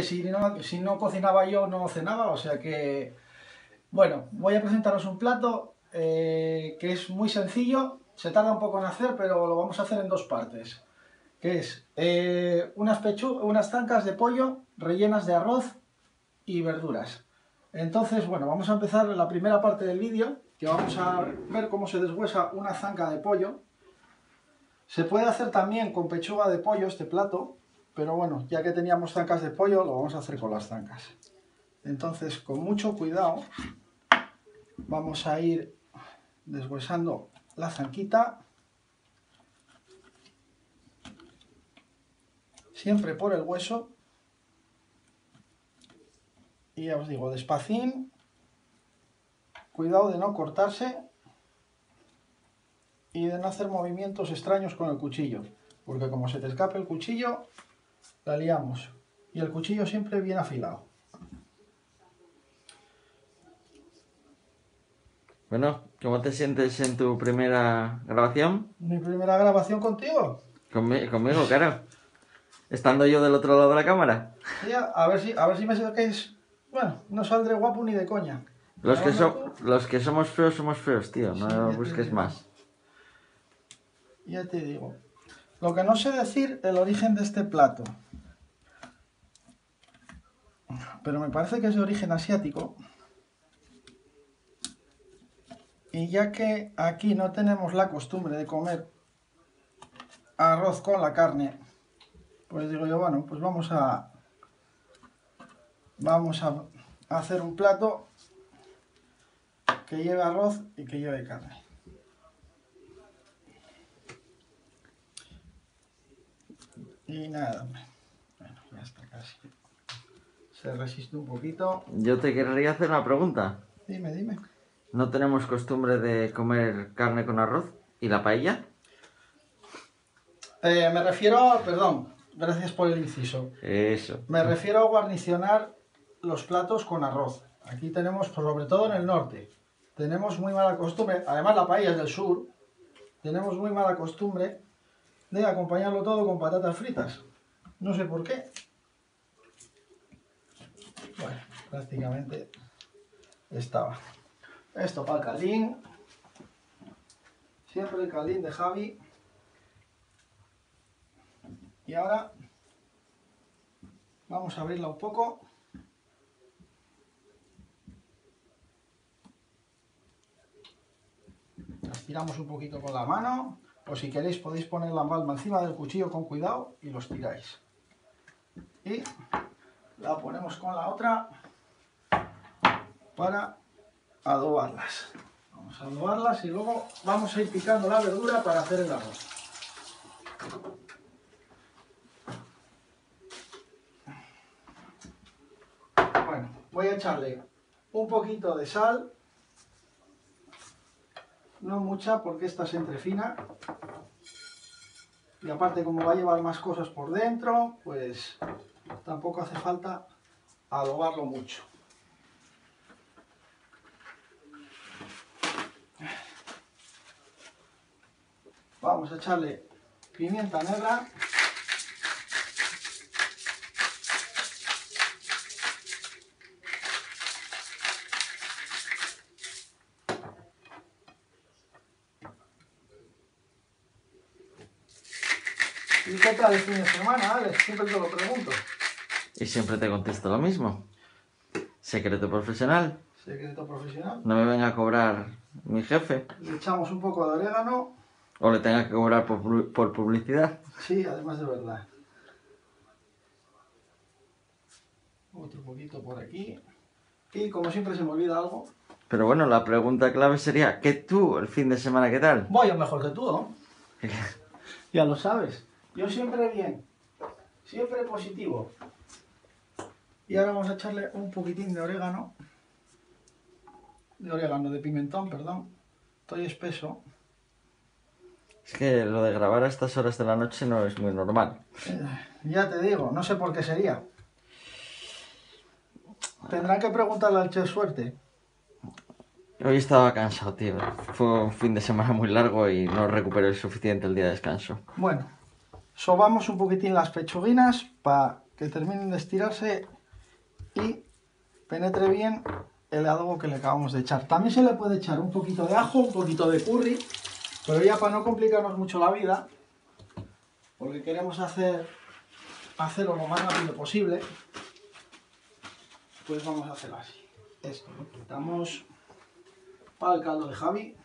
si no cocinaba yo no cenaba, o sea que... Bueno, voy a presentaros un plato que es muy sencillo, se tarda un poco en hacer, pero lo vamos a hacer en dos partes. Que es unas zancas de pollo rellenas de arroz y verduras. Entonces, bueno, vamos a empezar la primera parte del vídeo, que vamos a ver cómo se deshuesa una zanca de pollo. Se puede hacer también con pechuga de pollo este plato, pero bueno, ya que teníamos zancas de pollo, lo vamos a hacer con las zancas. Entonces, con mucho cuidado, vamos a ir deshuesando la zanquita, siempre por el hueso, y ya os digo, despacín, cuidado de no cortarse y de no hacer movimientos extraños con el cuchillo, porque como se te escape el cuchillo, la liamos, y el cuchillo siempre bien afilado. Bueno, ¿cómo te sientes en tu primera grabación? ¿Mi primera grabación contigo? Conmigo, claro. Estando yo del otro lado de la cámara. Ya, a ver si me saquéis... Bueno, no saldré guapo ni de coña. Los que somos feos, tío. No Sí, busques más. Ya te digo. Lo que no sé decir el origen de este plato, pero me parece que es de origen asiático. Y ya que aquí no tenemos la costumbre de comer arroz con la carne, pues digo yo, bueno, pues vamos a hacer un plato que lleve arroz y que lleve carne. Y nada, bueno, ya está casi. Se resiste un poquito. Yo te querría hacer una pregunta. Dime. ¿No tenemos costumbre de comer carne con arroz? ¿Y la paella? Me refiero, perdón, gracias por el inciso. Eso. Me refiero a guarnicionar los platos con arroz. Aquí tenemos, sobre todo en el norte, tenemos muy mala costumbre, además la paella es del sur, tenemos muy mala costumbre de acompañarlo todo con patatas fritas. No sé por qué. Bueno, prácticamente estaba. Esto para el caldín. Siempre el caldín de Javi. Y ahora vamos a abrirla un poco. Tiramos un poquito con la mano, o si queréis podéis poner la palma encima del cuchillo con cuidado y los tiráis. Y la ponemos con la otra para adobarlas. Vamos a adobarlas y luego vamos a ir picando la verdura para hacer el arroz. Bueno, voy a echarle un poquito de sal. No mucha porque esta se entrefina. Y aparte como va a llevar más cosas por dentro, pues tampoco hace falta adobarlo mucho. Vamos a echarle pimienta negra. ¿Y qué tal el fin de semana, Alex? Siempre te lo pregunto. Y siempre te contesto lo mismo. Secreto profesional. Secreto profesional. No me venga a cobrar mi jefe. Le echamos un poco de orégano. O le tenga que cobrar por publicidad. Sí, además de verdad. Otro poquito por aquí. Y como siempre se me olvida algo. Pero bueno, la pregunta clave sería, ¿qué tú el fin de semana qué tal? Voy a mejor que tú, ¿no? Ya lo sabes. Yo siempre bien. Siempre positivo. Y ahora vamos a echarle un poquitín de orégano. De pimentón, perdón. Estoy espeso. Es que lo de grabar a estas horas de la noche no es muy normal. Ya te digo, no sé por qué sería. Tendrán que preguntarle al Chef Suerte. Hoy estaba cansado, tío. Fue un fin de semana muy largo y no recuperé suficiente el día de descanso. Bueno, sobamos un poquitín las pechuguinas para que terminen de estirarse y penetre bien el adobo que le acabamos de echar. También se le puede echar un poquito de ajo, un poquito de curry, pero ya para no complicarnos mucho la vida, porque queremos hacerlo lo más rápido posible, pues vamos a hacerlo así. Esto lo quitamos para el caldo de Javi.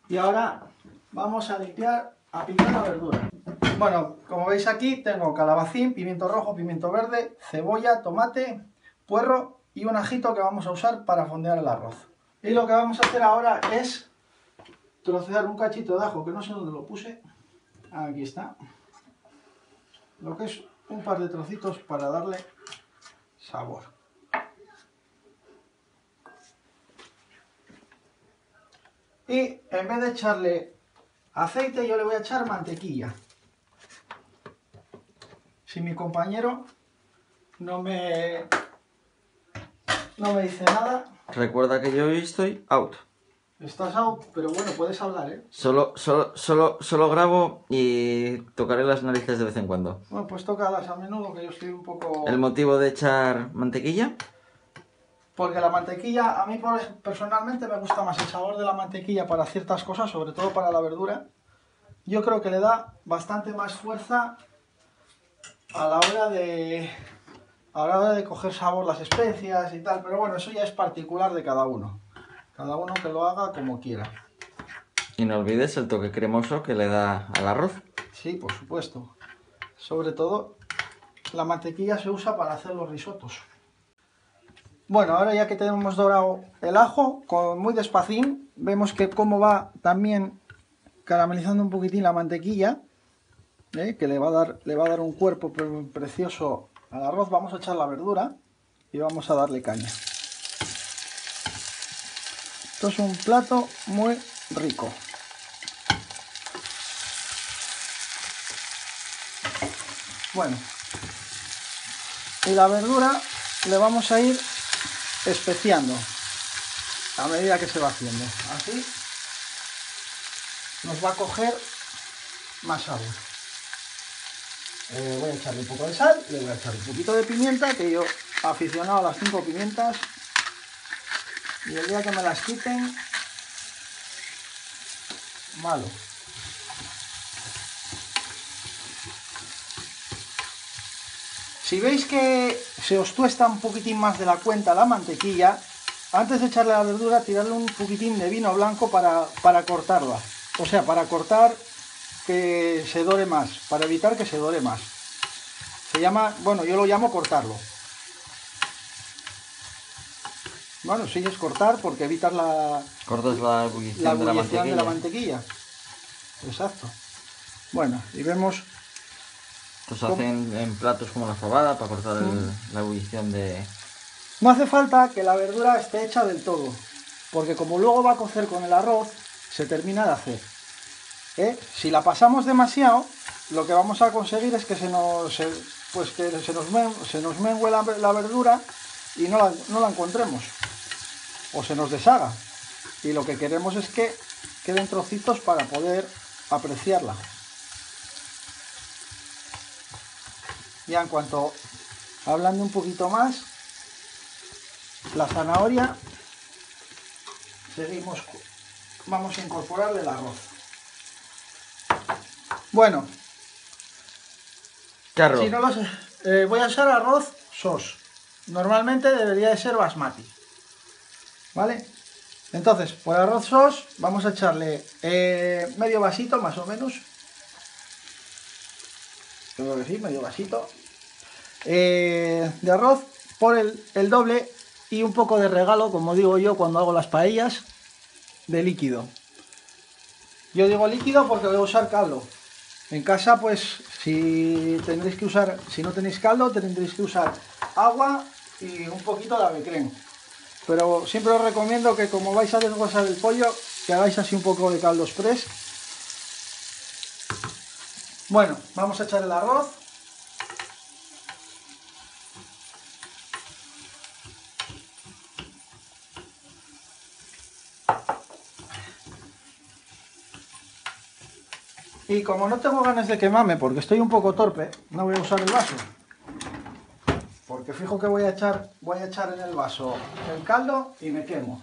Y ahora vamos a picar la verdura. Bueno, como veis aquí tengo calabacín, pimiento rojo, pimiento verde, cebolla, tomate, puerro y un ajito que vamos a usar para fondear el arroz. Y lo que vamos a hacer ahora es trocear un cachito de ajo, que no sé dónde lo puse. Aquí está. Lo que es un par de trocitos para darle sabor. Y en vez de echarle aceite, yo le voy a echar mantequilla. Si mi compañero no me dice nada... Recuerda que yo hoy estoy out. Estás out, pero bueno, puedes hablar, ¿eh? Solo grabo y tocaré las narices de vez en cuando. Bueno, pues tócalas a menudo, que yo estoy un poco... ¿El motivo de echar mantequilla? Porque la mantequilla, a mí personalmente me gusta más el sabor de la mantequilla para ciertas cosas, sobre todo para la verdura. Yo creo que le da bastante más fuerza a la hora de coger sabor las especias y tal, pero bueno, eso ya es particular de cada uno. Cada uno que lo haga como quiera. Y no olvides el toque cremoso que le da al arroz. Sí, por supuesto. Sobre todo, la mantequilla se usa para hacer los risotos. Bueno, ahora ya que tenemos dorado el ajo, muy despacín, vemos que cómo va también caramelizando un poquitín la mantequilla, que le va a dar un cuerpo precioso al arroz. Vamos a echar la verdura y vamos a darle caña. Esto es un plato muy rico. Bueno, y la verdura le vamos a ir especiando a medida que se va haciendo. Así nos va a coger más sabor. Voy a echarle un poco de sal, le voy a echar un poquito de pimienta, que yo aficionado a las 5 pimientas, y el día que me las quiten, malo. Si veis que se os tuesta un poquitín más de la cuenta la mantequilla, antes de echarle la verdura, tirarle un poquitín de vino blanco para cortarla. O sea, para cortar que se dore más, para evitar que se dore más. Se llama, bueno, yo lo llamo cortarlo. Bueno, sí es cortar porque evitas Cortas la ebullición de la mantequilla. Exacto. Bueno, y vemos... Pues hacen en platos como la fabada para cortar la ebullición de... No hace falta que la verdura esté hecha del todo, porque como luego va a cocer con el arroz, se termina de hacer. Si la pasamos demasiado, lo que vamos a conseguir es que se nos mengue la verdura y no la encontremos, o se nos deshaga. Y lo que queremos es que queden trocitos para poder apreciarla. Ya en cuanto, hablando un poquito más, la zanahoria, vamos a incorporarle el arroz. Bueno, ¿qué arroz? si no lo sé, voy a usar arroz SOS. Normalmente debería de ser basmati, ¿vale? Entonces, por arroz SOS vamos a echarle medio vasito más o menos. Creo que sí, medio vasito de arroz, por el doble y un poco de regalo, como digo yo cuando hago las paellas, de líquido. Yo digo líquido porque voy a usar caldo. En casa, pues, si no tenéis caldo, tendréis que usar agua y un poquito de avecren. Pero siempre os recomiendo que, como vais a desguazar el pollo, que hagáis así un poco de caldo express. Bueno, vamos a echar el arroz. Y como no tengo ganas de quemarme porque estoy un poco torpe, no voy a usar el vaso. porque fijo que voy a echar en el vaso el caldo y me quemo.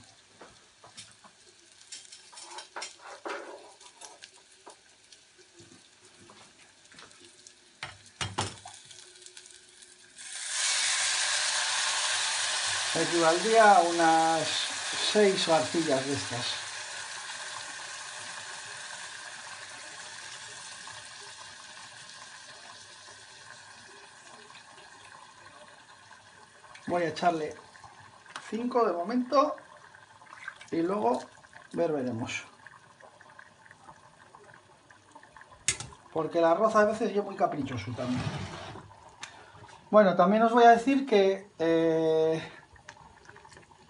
Equivaldría a unas 6 arcillas de estas. Voy a echarle 5 de momento y luego veremos. Porque el arroz a veces es muy caprichoso también. Bueno, también os voy a decir que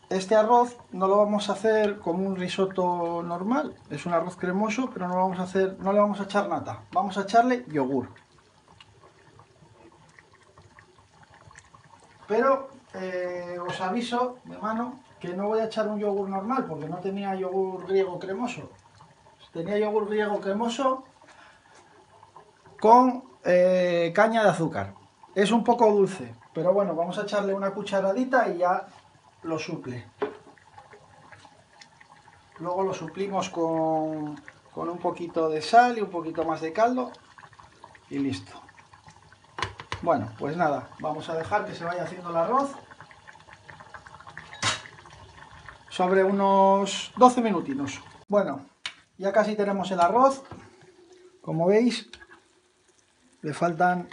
este arroz no lo vamos a hacer como un risotto normal. Es un arroz cremoso, pero no le vamos a echar nata. Vamos a echarle yogur. Pero os aviso de mano que no voy a echar un yogur normal porque no tenía yogur griego cremoso. Tenía yogur griego cremoso con caña de azúcar. Es un poco dulce, pero bueno, vamos a echarle una cucharadita y ya lo suple. Luego lo suplimos con un poquito de sal y un poquito más de caldo y listo. Bueno, pues nada, vamos a dejar que se vaya haciendo el arroz sobre unos 12 minutinos. Bueno, ya casi tenemos el arroz. Como veis, le faltan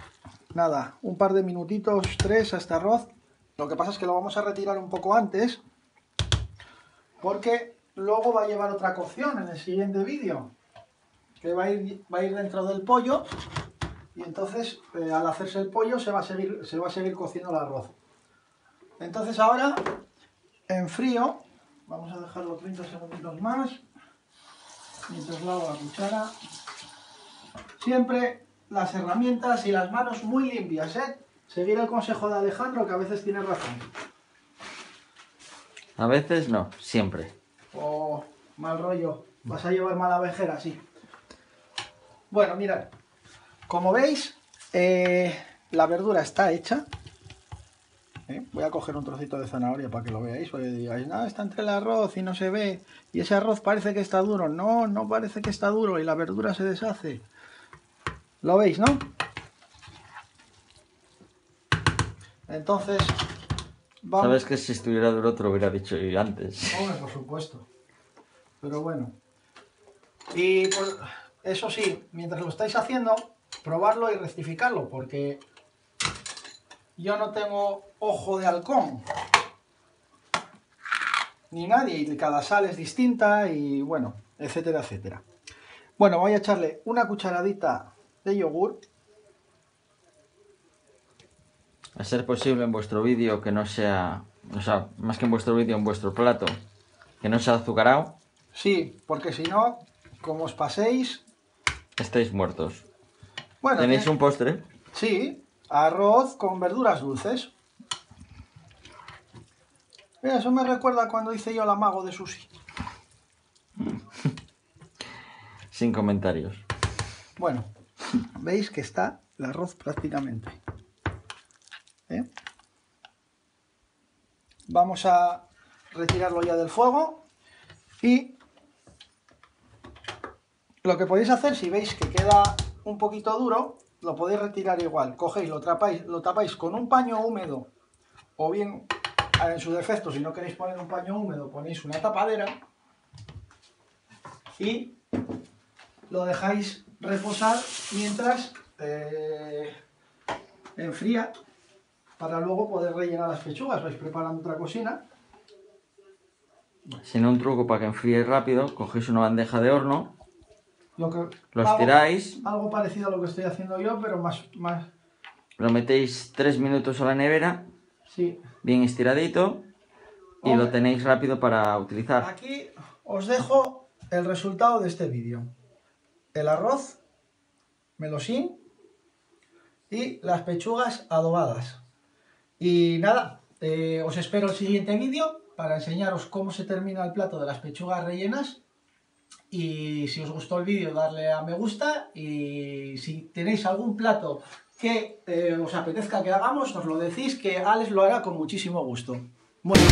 nada, un par de minutitos, 3 a este arroz. Lo que pasa es que lo vamos a retirar un poco antes porque luego va a llevar otra cocción en el siguiente vídeo, que va a ir dentro del pollo, y entonces al hacerse el pollo se va a seguir cociendo el arroz. Entonces ahora, en frío, vamos a dejarlo 30 segundos más, mientras lavo la cuchara. Siempre las herramientas y las manos muy limpias, ¿eh? Seguir el consejo de Alejandro, que a veces tiene razón. A veces no, siempre. Oh, mal rollo. Vas a llevar mala vejera, sí. Bueno, mirad. Como veis, la verdura está hecha. Voy a coger un trocito de zanahoria para que lo veáis. Porque digáis, no, está entre el arroz y no se ve. Y ese arroz parece que está duro. No, no parece que está duro y la verdura se deshace. ¿Lo veis, no? Entonces, vamos... Sabes que si estuviera duro te lo hubiera dicho yo antes. Hombre, por supuesto. Pero bueno. Y pues, eso sí, mientras lo estáis haciendo, probarlo y rectificarlo, porque yo no tengo ojo de halcón. Ni nadie, y cada sal es distinta y bueno, etcétera, etcétera. Bueno, voy a echarle una cucharadita de yogur. A ser posible en vuestro vídeo que no sea, o sea, más que en vuestro vídeo, en vuestro plato, que no sea azucarado. Sí, porque si no, como os paséis... Estáis muertos. Bueno, ¿tenéis un postre? Sí, arroz con verduras dulces. Mira, eso me recuerda cuando hice yo el amago de sushi. Sin comentarios. Bueno, veis que está el arroz prácticamente. Vamos a retirarlo ya del fuego y lo que podéis hacer, si veis que queda un poquito duro, lo podéis retirar igual. Cogéis, lo tapáis con un paño húmedo, o bien, en su defecto, si no queréis poner un paño húmedo, ponéis una tapadera y lo dejáis reposar mientras enfría, para luego poder rellenar las pechugas. Vais preparando otra cocina. Sin un truco para que enfríe rápido, cogéis una bandeja de horno, los tiráis, algo parecido a lo que estoy haciendo yo, pero más... lo metéis 3 minutos a la nevera, sí, bien estiradito, y lo tenéis rápido para utilizar. Aquí os dejo el resultado de este vídeo. El arroz, melosín y las pechugas adobadas. Y nada, os espero el siguiente vídeo para enseñaros cómo se termina el plato de las pechugas rellenas. Y si os gustó el vídeo, darle a me gusta. Y si tenéis algún plato que os apetezca que hagamos, nos lo decís, que Alex lo hará con muchísimo gusto. Bueno.